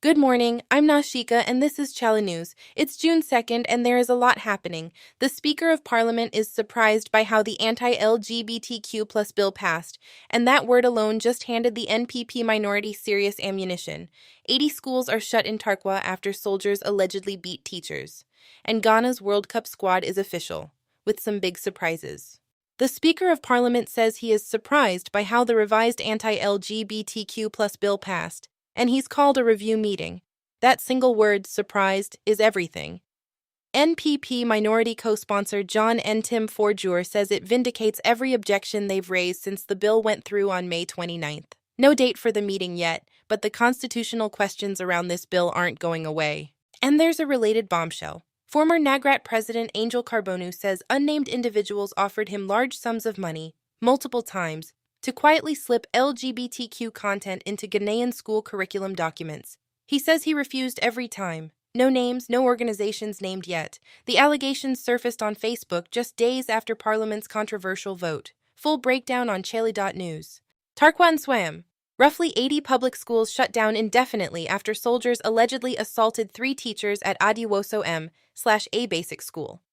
Good morning, I'm Nashika and this is chale.news. It's June 2nd and there is a lot happening. The Speaker of Parliament is surprised by how the anti-LGBTQ plus bill passed, and that word alone just handed the NPP Minority serious ammunition. 80 schools are shut in Tarkwa after soldiers allegedly beat teachers. And Ghana's World Cup squad is official, with some big surprises. The Speaker of Parliament says he is surprised by how the revised anti-LGBTQ plus bill passed, and he's called a review meeting. That single word, surprised, is everything. NPP Minority co-sponsor John Ntim Forjur says it vindicates every objection they've raised since the bill went through on May 29th. No date for the meeting yet, but the constitutional questions around this bill aren't going away. And there's a related bombshell. Former NAGRAT President Angel Carbonu says unnamed individuals offered him large sums of money, multiple times, to quietly slip LGBTQ content into Ghanaian school curriculum documents. He says he refused every time. No names, no organizations named yet. The allegations surfaced on Facebook just days after Parliament's controversial vote. Full breakdown on chale.news. Tarkwa and Swam. Roughly 80 public schools shut down indefinitely after soldiers allegedly assaulted 3 teachers at Ayew M/A basic school.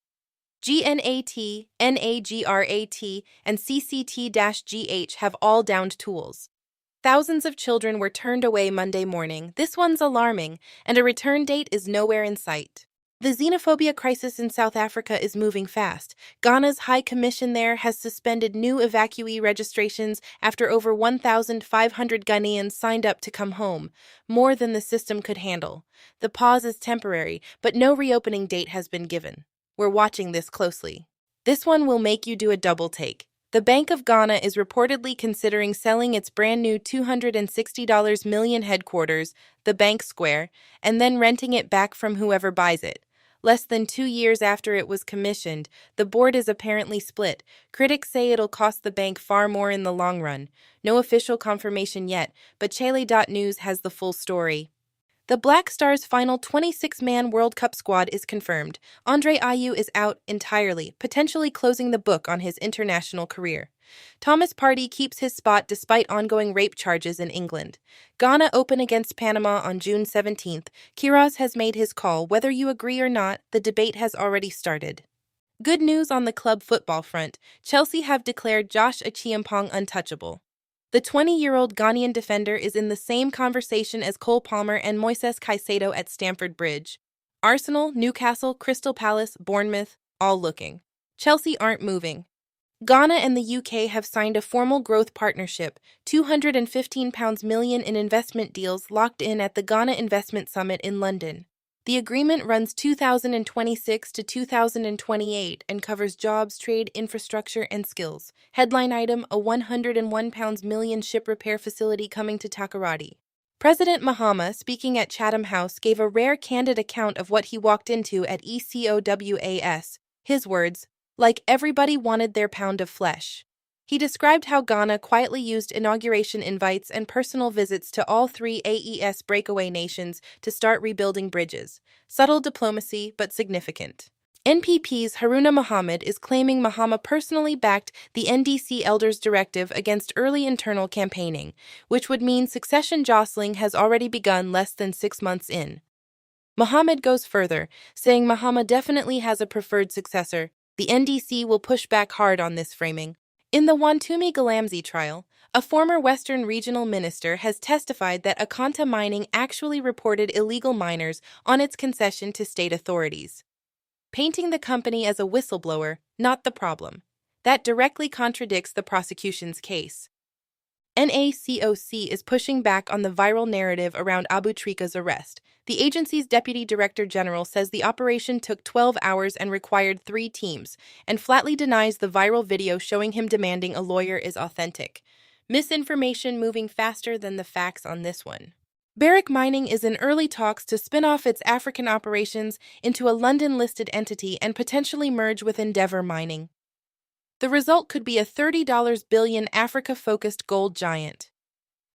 GNAT, NAGRAT, and CCT-GH have all downed tools. Thousands of children were turned away Monday morning. This one's alarming, and a return date is nowhere in sight. The xenophobia crisis in South Africa is moving fast. Ghana's High Commission there has suspended new evacuee registrations after over 1,500 Ghanaians signed up to come home, more than the system could handle. The pause is temporary, but no reopening date has been given. We're watching this closely. This one will make you do a double take. The Bank of Ghana is reportedly considering selling its brand new $260 million headquarters, the Bank Square, and then renting it back from whoever buys it. Less than 2 years after it was commissioned, the board is apparently split. Critics say it'll cost the bank far more in the long run. No official confirmation yet, but chale.news has the full story. The Black Stars' final 26-man World Cup squad is confirmed. Ayew is out entirely, potentially closing the book on his international career. Thomas Partey keeps his spot despite ongoing rape charges in England. Ghana open against Panama on June 17th. Kiraz has made his call. Whether you agree or not, the debate has already started. Good news on the club football front. Chelsea have declared Josh Acheampong untouchable. The 20-year-old Ghanaian defender is in the same conversation as Cole Palmer and Moises Caicedo at Stamford Bridge. Arsenal, Newcastle, Crystal Palace, Bournemouth, all looking. Chelsea aren't moving. Ghana and the UK have signed a formal growth partnership, £215 million in investment deals locked in at the Ghana Investment Summit in London. The agreement runs 2026 to 2028 and covers jobs, trade, infrastructure, and skills. Headline item, a £101 million ship repair facility coming to Takoradi. President Mahama, speaking at Chatham House, gave a rare candid account of what he walked into at ECOWAS. His words, like everybody wanted their pound of flesh. He described how Ghana quietly used inauguration invites and personal visits to all 3 AES breakaway nations to start rebuilding bridges. Subtle diplomacy, but significant. NPP's Haruna Mohammed is claiming Mahama personally backed the NDC Elders Directive against early internal campaigning, which would mean succession jostling has already begun less than 6 months in. Mohammed goes further, saying Mahama definitely has a preferred successor. The NDC will push back hard on this framing. In the Wontumi galamsey trial, a former Western regional minister has testified that Akanta Mining actually reported illegal miners on its concession to state authorities, painting the company as a whistleblower, not the problem. That directly contradicts the prosecution's case. NACOC is pushing back on the viral narrative around Abu Trica's arrest. The agency's deputy director general says the operation took 12 hours and required 3 teams, and flatly denies the viral video showing him demanding a lawyer is authentic. Misinformation moving faster than the facts on this one. Barrick Mining is in early talks to spin off its African operations into a London-listed entity and potentially merge with Endeavour Mining. The result could be a $30 billion Africa-focused gold giant.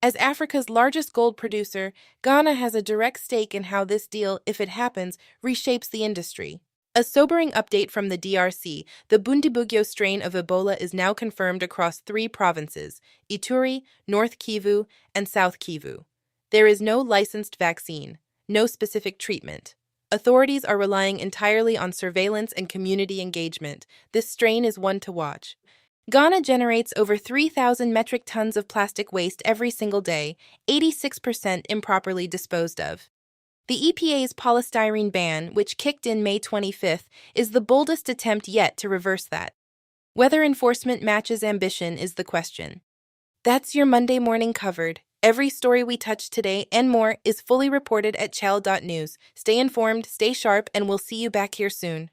As Africa's largest gold producer, Ghana has a direct stake in how this deal, if it happens, reshapes the industry. A sobering update from the DRC, the Bundibugyo strain of Ebola is now confirmed across 3 provinces, Ituri, North Kivu, and South Kivu. There is no licensed vaccine. no specific treatment. Authorities are relying entirely on surveillance and community engagement. This strain is one to watch. Ghana generates over 3,000 metric tons of plastic waste every single day, 86% improperly disposed of. The EPA's polystyrene ban, which kicked in May 25th, is the boldest attempt yet to reverse that. Whether enforcement matches ambition is the question. That's your Monday morning covered. Every story we touch today and more is fully reported at chale.news. Stay informed, stay sharp, and we'll see you back here soon.